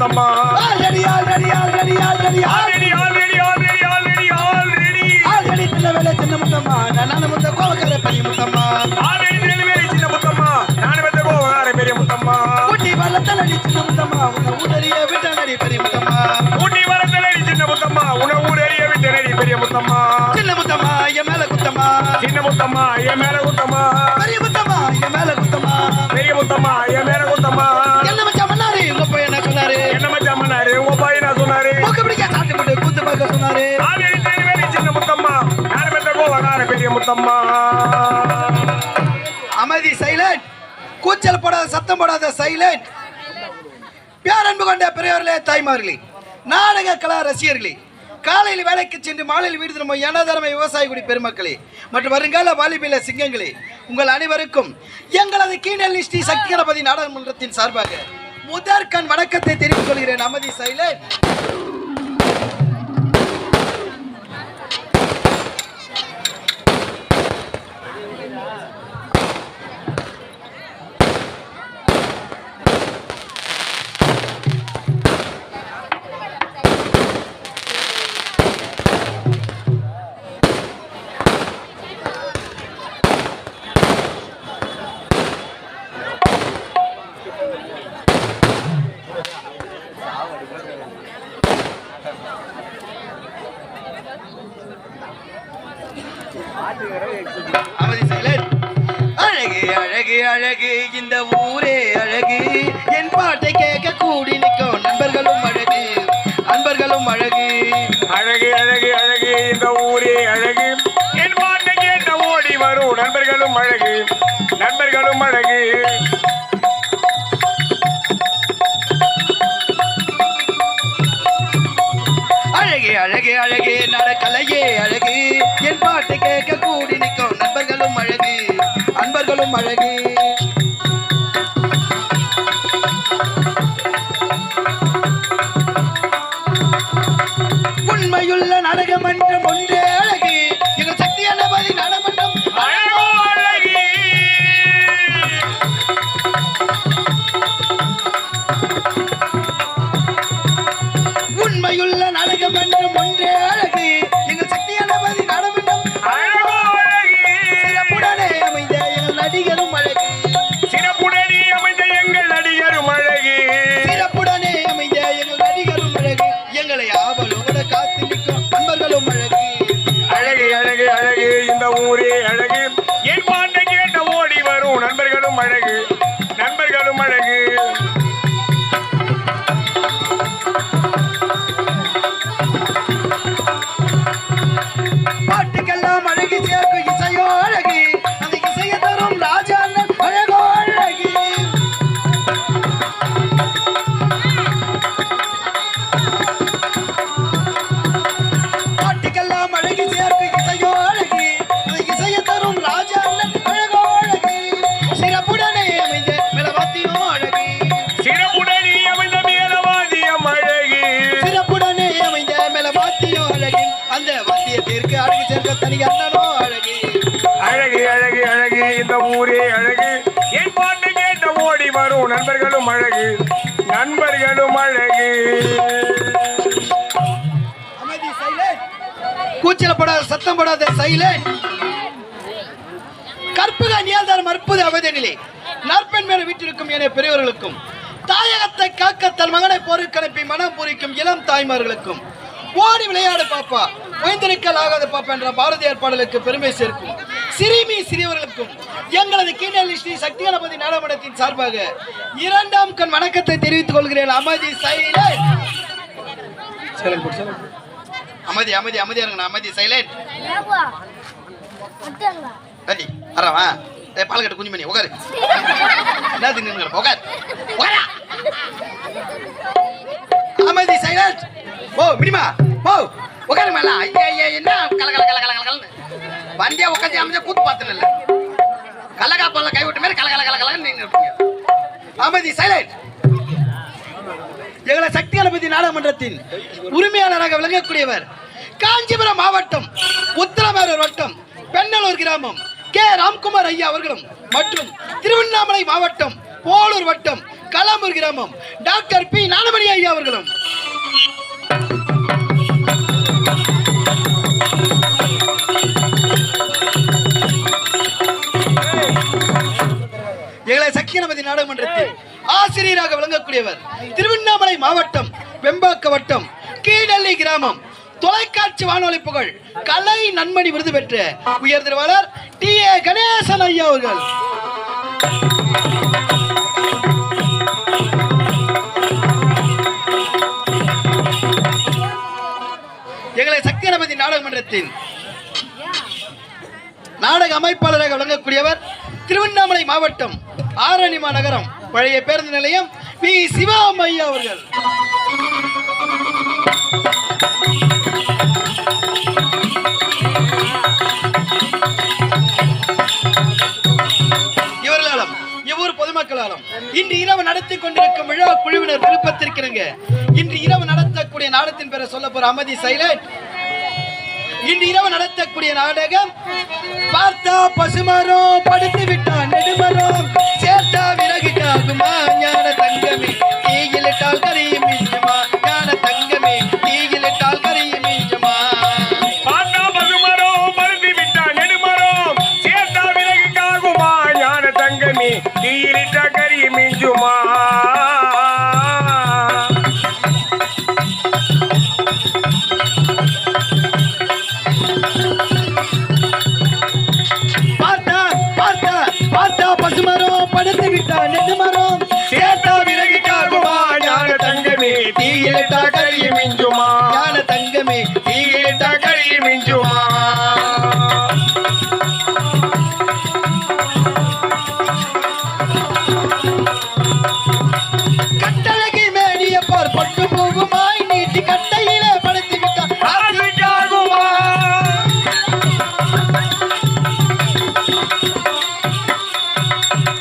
Muthamma already already already already already already already already already already சின்ன வேலை சின்ன முத்தம்மா நான் முத்த கோவக்கார பெரிய முத்தம்மா ஆல்ரெடி வேலை சின்ன முத்தம்மா நான் வெத்த கோவக்கார பெரிய முத்தம்மா ஊட்டி வளர்த்தலடி சின்ன முத்தம்மா உன்னை ஊரறிய விட்டனடி பெரிய முத்தம்மா ஊட்டி வளர்த்தலடி சின்ன முத்தம்மா உன்னை ஊரறிய விட்டனடி பெரிய முத்தம்மா சின்ன முத்தம்மா என் மேல குத்தம்மா சின்ன முத்தம்மா என் மேல குத்தம்மா பெரிய முத்தம்மா என் மேல குத்தம்மா பெரிய முத்தம்மா என் மேல குத்தம்மா என்ன மச்சான் பண்ணாரு உங்க பையன் என்ன சொன்னாரு என்ன மச்சான் பண்ணாரு உங்க பையன் என்ன சொன்னாரு மூக்க பிடிக்க சாட்டு போட்டு கூத்து பார்க்க சொன்னாரு ஆல்ரெடி வேலை சின்ன முத்தம்மா நான் வெத்த கோவக்கார பெரிய முத்தம்மா அமைதி சைலண்ட் கூச்சல் போடாத சத்தம் போடாத சைலண்ட் பேரன்பு கொண்ட பெரியவர்களே தாய்மார்களே நாடக கலா ரசிகர்களே காலையில் வேலைக்கு சென்று மாலையில் வீடு திரும்ப எனதரமை விவசாய குடி பெருமக்களே மற்றும் வருங்கால வாலிபீல சிங்கங்களே உங்கள் அனைவருக்கும் எங்களது கீழ் ஸ்ரீ சக்தி கணபதி நாடாளுமன்றத்தின் சார்பாக முதற்கண் வணக்கத்தை தெரிவித்துக் கொள்கிறேன். அமைதி சைலண்ட். அழகு அழகு அழகு இந்த ஊரே அழகு என் பாட்டை கேட்க கூடி நிற்கும் நண்பர்களும் அழகு அன்பர்களும் அழகு அழகு அழகு அழகு இந்த ஊரே அழகு என் பாட்டை கேட்ட ஓடி வரும் நண்பர்களும் அழகு நண்பர்களும் அழகு அழகு அழகு அழகு நடக்கலையே அழகு என் பாட்டை கேட்க கூடி நிற்கும் நண்பர்களும் அழகு அன்பர்களும் அழகு உண்மையுள்ள நாடகமன்றம் ஒன்றே அழகு எங்கள் சக்தி கணபதி நாடகமன்றம் உண்மையுள்ள நாடகமன்றம் ஒன்றே அழகு எங்கள் சக்தி கணபதி நாடகமன்றம் சிறப்புடனே அமைந்த எங்கள் நடிகரும் அழகு சிறப்புடனே அமைந்த எங்கள் நடிகரும் அழகு சிறப்புடனே அமைந்த எங்கள் நடிகரும் அழகு எங்களை ஆவலோட காத்து நிற்கும் அன்பர்களும் அழகு அழகு அழகு அழகு இந்த ஊரே அழகு என் பாட்டை கேட்ட ஓடி வரும் நண்பர்களும் அழகு நண்பர்களும் அழகு பாட்டுக்கெல்லாம் அழகு சேர்க்கும் இசையோ அழகு அந்த இசையை தரும் ராஜா அண்ணன் அழகோ அழகு பாட்டுக்கெல்லாம் அழகு சேர்க்கும் இசையோ அழகு அந்த இசையை தரும் ராஜா அண்ணன் அழகோ அழகு சிறப்புடனே அமைந்த மேலவாத்தியோ அழகு சிறப்புடனே அமைந்த மேலவாதியம் அழகு சிறப்புடனே அமைந்த மேலவாத்தியோ அழகு அந்த வாத்தியத்திற்கு அழகு சேர்க்க தனி அண்ணனோ அழகு அழகு அழகு அழகு இந்த ஊரே அழகு என் பாட்டை கேட்ட ஓடி வரும் நண்பர்களும் அழகு நண்பர்களும் அழகு அமைதி சைலண்ட். கூச்சல் படாத சத்தம் படாத சைலண்ட். கற்புக நியாதாரம் அற்புத அவதனிலே நற்பெண் மேல வீட்டிற்கும் என பெரியவர்களுக்கும் தாயகத்தை காக்க தன் மகனை போருக்கு அனுப்பி மனம் பூரிக்கும் இளம் தாய்மார்களுக்கும் ஓடி விளையாடு பாப்பா ஓய்ந்திருக்கல் ஆகாத பாப்பா என்ற பாரதியார் பாடலுக்கு பெருமை சேர்க்கும் சிறுமி சிறியவர்களுக்கும் எங்களது கீழ் ஸ்ரீ சக்தி கணபதி நாடகமன்றத்தின் சார்பாக இரண்டாம் கண் வணக்கத்தை தெரிவித்துக் கொள்கிறேன். அமைதி சைலண்ட். அமைதி அமைதி அமைதியா இருங்க. அமைதி சைலண்ட். அரவா பால் கட்டு குஞ்சு பண்ணி உட்காரு. என்ன தின்னு உட்காரு. அமைதி சைலண்ட். ஓ மினிமா ஓ உட்காரு மேல. ஐயா என்ன கல கல கல கல கலன்னு வண்டியா உட்காந்து அமைச்சா கூத்து பார்த்தல கலகா போல கை விட்ட மாதிரி கல கல கல கலன்னு நீங்க இருப்பீங்க. அமைதி சைலண்ட். எங்களை சக்தி கணபதி நாடகமன்றத்தின் உரிமையாளராக விளங்கக்கூடியவர் காஞ்சிபுரம் மாவட்டம் உத்தரமேரூர் வட்டம் பெண்ணலூர் கிராமம் கே ராம்குமார் ஐயா அவர்களும் மற்றும் திருவண்ணாமலை மாவட்டம் போலூர் வட்டம் கலாம்பூர் கிராமம் டாக்டர் பி ஞானமணி ஐயா அவர்களும். எங்களை சக்கியநபதி நாடகமன்றத்தில் ஆசிரியராக விளங்கக்கூடியவர் திருவண்ணாமலை மாவட்டம் வெம்பாக்க வட்டம் கீழள்ளி கிராமம் தொலைக்காட்சி வானொலி புகழ் கலை நன்மணி விருது பெற்ற உயர் திருவாளர் டி.ஏ. கணேசன் ஐயா அவர்கள். எங்களை சக்கியநபதி நாடகமன்றத்தின் நாடக அமைப்பாளராக விளங்கக்கூடியவர் திருவண்ணாமலை மாவட்டம் ஆரணிமா நகரம் பழைய பேருந்து நிலையம் வி. சிவம் ஐயா அவர்கள். இவர்களாலும் இவ்வூர் பொதுமக்களாலும் இன்று இரவு நடத்தி கொண்டிருக்கும் விழா குழுவினர் விருப்பத்திற்கிறங்க இன்று இரவு நடத்தக்கூடிய நாடகத்தின் பேரை சொல்ல போற அமைதி சைலண்ட். இன்று இரவு நடத்தக்கூடிய நாடகம் பார்த்தா பசுமரம் படுத்து விட்டான் நெடுமரம் சேர்த்தா விறகு காகுமா ஞான தங்கமே தீயிலிட்டால் கரியும் மிஞ்சுமா ஞான தங்கமே தீயிலிட்டால் கரியும் மிஞ்சுமா. பார்த்தா பசுமரம் படுத்து விட்டான் நெடுமரம் சேர்த்தா விறகு காகுமா ஞான தங்கமே தீயிலிட்டா கரியும் மிஞ்சுமா. படுத்து விட்டான் நெடுமரம் சேர்த்தா விறகு காகுமா ஞான தங்கமே தீயிலிட்டா கரியும் மிஞ்சுமா ஞான தங்கமே தீயிலிட்டா கரியும் மிஞ்சுமா. கட்டழகி மேடிய பார் பட்டு போகுமாய் நீட்டி கட்டையிலே படுத்து விட்டான் காகுமா.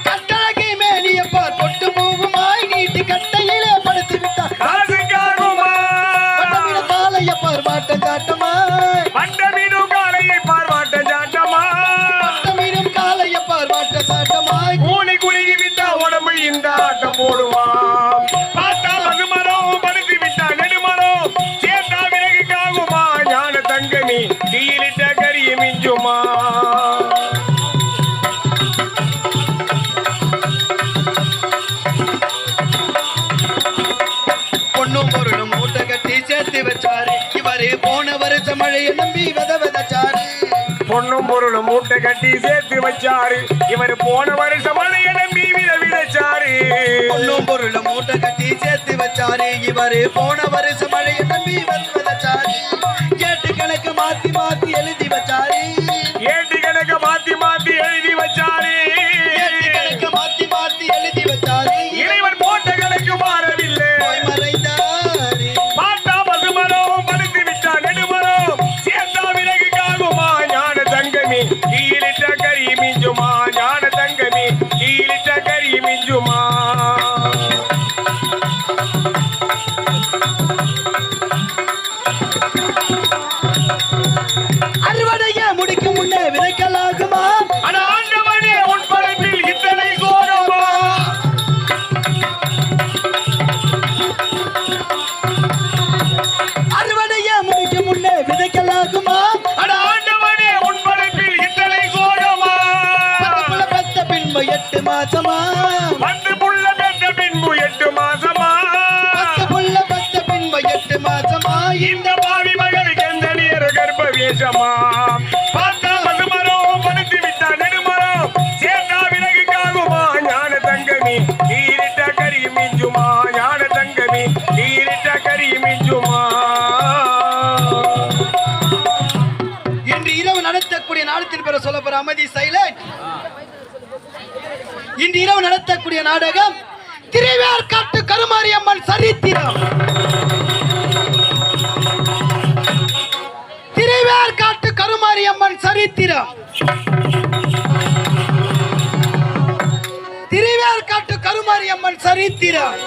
கட்டழகி மேடிய பார் பட்டு போகுமாய் நீட்டி கட்டையிலே படுத்து விட்டான் காகுமா. வட்டமிட காலைய பார் மாட்ட சாட்டமாய் வட்டமிடும் காலையை பார்வாட்ட சாட்டமா வட்டமிடும் காலைய பார் மாட்ட சாட்டமாய் கூலி குலுகி விட்டா உடம்பு இந்த ஆட்டம் போடுவான். பார்த்தா பசுமரம் படுத்து விட்டா நெடுமரம் சேர்த்தா விறகு காகுமா ஞான தங்கமி தீயிலிட்ட கரிய மிஞ்சுமா. பொண்ணும் பொருளும் மூட்டை கட்டி சேர்த்து வச்சாரு இவரு போன வருஷம் மழையை நம்பி விதச்சாரு. பொண்ணும் பொருளும் மூட்டை கட்டி சேர்த்து வச்சாரு இவர் போன வருஷம் மழையை நம்பி விதைச்சாரு. பொண்ணும் பொருளும் மூட்டை கட்டி சேர்த்து வச்சாரு இவரு போன வருஷம் மழையை நம்பி விதச்சாரு. ஏட்டு கணக்கு மாத்தி மாத்தி எழுதி வச்சாரு ஏட்டி கணக்க மாத்தி மாத்தி எழுதி வச்சாரு. ஏட்டு கணக்கு மாத்தி மாத்தி எழுதி வச்சாரு இறைவன் போட்ட கணக்கு மாறவில்லை. போய் மறைந்தாரு. பார்த்தா பசுமரம் படுத்து விட்டா நெடுமரம் சேர்த்தா விறகு காகுமா ஞான தங்கமி தீயிலிட்ட கரி மிஞ்சுமா ஞான தங்கமி தீயிலிட்ட கரி மிஞ்சுமா. அறுவடைய முடிக்கும் முன்னே விதைக்கலாகுமா ஆனா ஆண்டவனே உன் படைப்பில் இத்தனை கோரமா. அறுவடைய முடிக்கும் முன்னே விதைக்கலாகுமா ஆனா ஆண்டவனே உன் படைப்பில் இத்தனை கோரமா. பெத்த பின்பு 8 மாசமா வந்து புள்ள பெற்ற பின்பு 8 மாசமா. பெத்த பின்பு 8 மாசமா இந்த பாவி மகளுக்கு எந்த நேர கர்ப்ப வேஷமா. பார்த்தா பசுமரம் படுத்து விட்டா நெடுமரம் சேர்த்தா விறகு காகுமா ஞான தங்கமி தீயிலிட்ட கரி மிஞ்சுமா ஞான தங்கமி தீயிலிட்ட கரி மிஞ்சுமா. இன்று இரவு நடத்தக்கூடிய நாடகத்தின் பேரை சொல்ல போற அமைதி சைலண்ட். இன்று இரவு நடத்தக்கூடிய நாடகம் திருவேற்காட்டு கருமாரியம்மன் சரித்திரம். திருவேற்காட்டு கருமாரியம்மன் சரித்திரம். திருவேற்காட்டு கருமாரியம்மன் சரித்திரம்.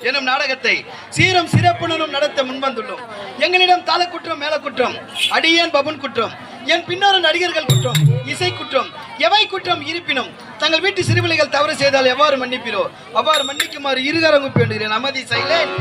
எனும் நாடகத்தை சீரும் சிறப்புடனும் நடத்த முன்வந்துள்ளோம். எங்களிடம் தாள குற்றம், மேல குற்றம், அடியேன் பபுன் குற்றம், என் பின்னோரு நடிகர்கள் குற்றம், இசை குற்றம், எவை குற்றம் இருப்பினும் தங்கள் வீட்டு சிறுபிள்ளைகள் தவறு செய்தால் எவ்வாறு மன்னிப்பிரோ அவ்வாறு மன்னிக்குமாறு இருகரங்கு வேண்டுகிறேன். அமைதி சைலேன்.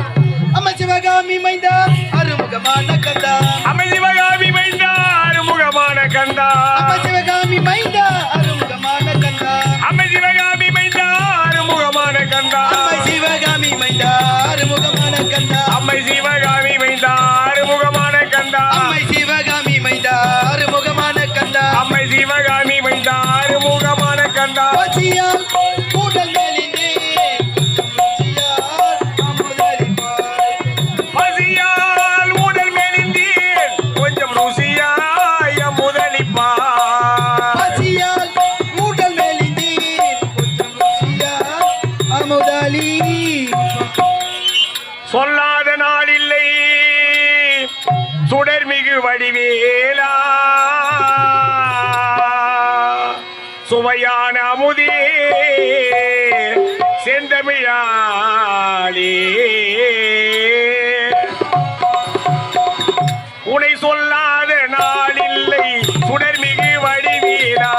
அம்மா சிவகாமி மைந்தா அருமுகமான கந்தா, அம்மா சிவகாமி மைந்தா அருமுகமான கந்தா, அம்மா சிவகாமி மைந்தா அருமுகமான கந்தா, அம்மா சிவகாமி மைந்தா அருமுகமான கந்தா, அம்மா சிவகாமி மைந்தா அருமுகமான கந்தா, அம்மை சிவகாமி மைந்தா அருமுகமான கந்தா, அம்மை சிவகாமி மைந்தா அருமுகமான கந்தா, அம்மை சிவகாமி மைந்தா அருமுகமான கந்தா. பசியால் கூடல் மேலிந்தே பசியால் உடல் மெலிந்தீர் கொஞ்சம் ருசியாய முதலிப்பார், பசியால் கூடல் மேலிந்தே கொஞ்சம் ருசியால் அமுதலி. சொல்லாத நாளில்லை சுடர்மிகு வடிவேலா, சுவையான அமுதே செந்தமிழாளே, உனை சொல்லாத நாளில்லை சுடர்மிகு வடிவேலா,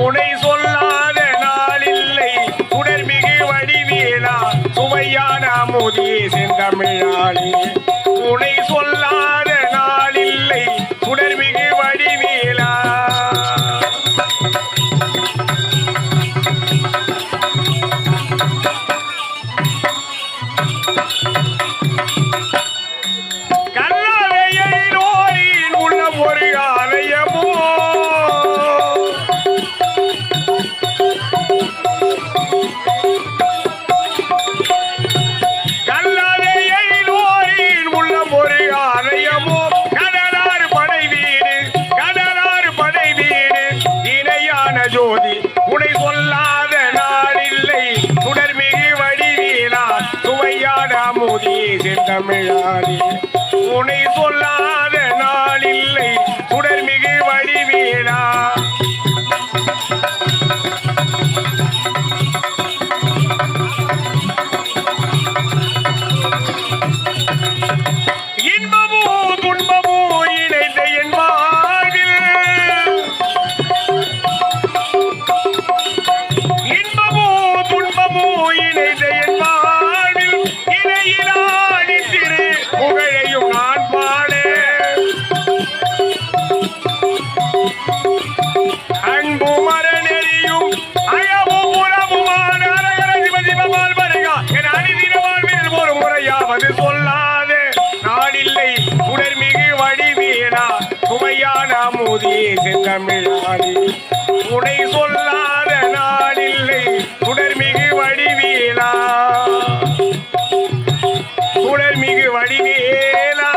உனை சொல்லாத நாளில்லை சுடர்மிகு வடிவேலா, சுவையான அமுதே செந்தமிழாளே, உனை சொல்லாத நாளில்லை சுடர்மிகு வடிவேலா. கல்லறையின் உள்ளம் ஒரு ஆலயமோ, கல்லறையின் உள்ளம் ஒரு ஆலயமோ, கடலாறு படை வீடு, கடலாறு படை வீடு, இணையான ஜோதி, உனை சொல்லாத நாளில்லை சுடர்மிகு வடிவேலா, சுவையான அமுதே செந்தமிழாளே, உனை சொல்லாத நாளில்லை சுடர்மிகு வடிவேலா. இன்பமோ துன்பமோ இணைந்த என் வாழ்வில், இன்பமோ துன்பமோ இணைந்த என் வாழ்வில், இணையிலாடி திரு புகழையும் நான் பாட, அன்பு மரணெறியும் அயமும் உறவுமான அரகர சிவ சிவமால் வருகா என் அணிதின வாழ்வில் ஒரு முறையாவது சொல்லாத நாளில்லை சுடர்மிகு வடிவேலா, சுவையான அமுதே செந்தமிழாளே, உனை சொல்லாத நாளில்லை சுடர்மிகு வடிவேலா, சுடர்மிகு வடிவேலா.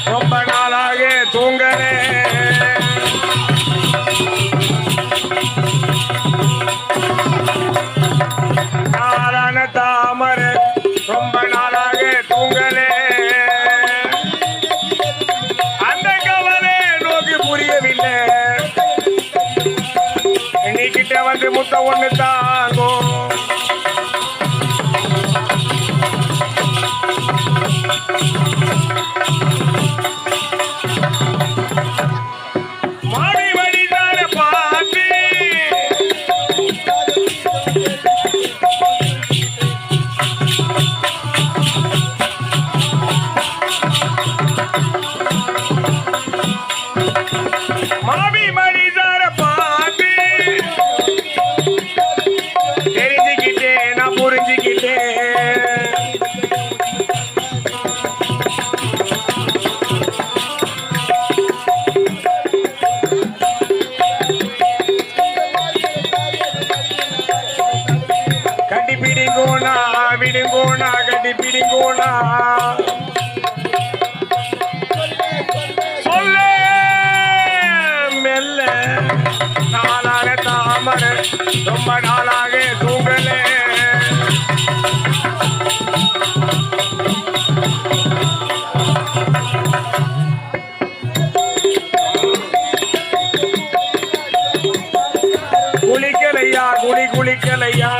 ரொம்ப நாளாக தூங்கலே நாராயண தாமரை ரொம்ப நாளாக தூங்கலே அந்த கவலை நோக்கி புரியவில்லை நீ கிட்ட வந்து முத்த ஒண்ணு தாங்கோ மாமி மனிதர பாட்டு தெரிஞ்சுக்கிட்டேன் நான் புரிஞ்சுக்கிட்டேன் கட்டி பிடிங்கோனா விடுங்கோனா கட்டி பிடிங்கோனா நாளாக தாமரை ரொம்ப நாளாக தூங்கலே குளிக்கலையா குளிக்கலையா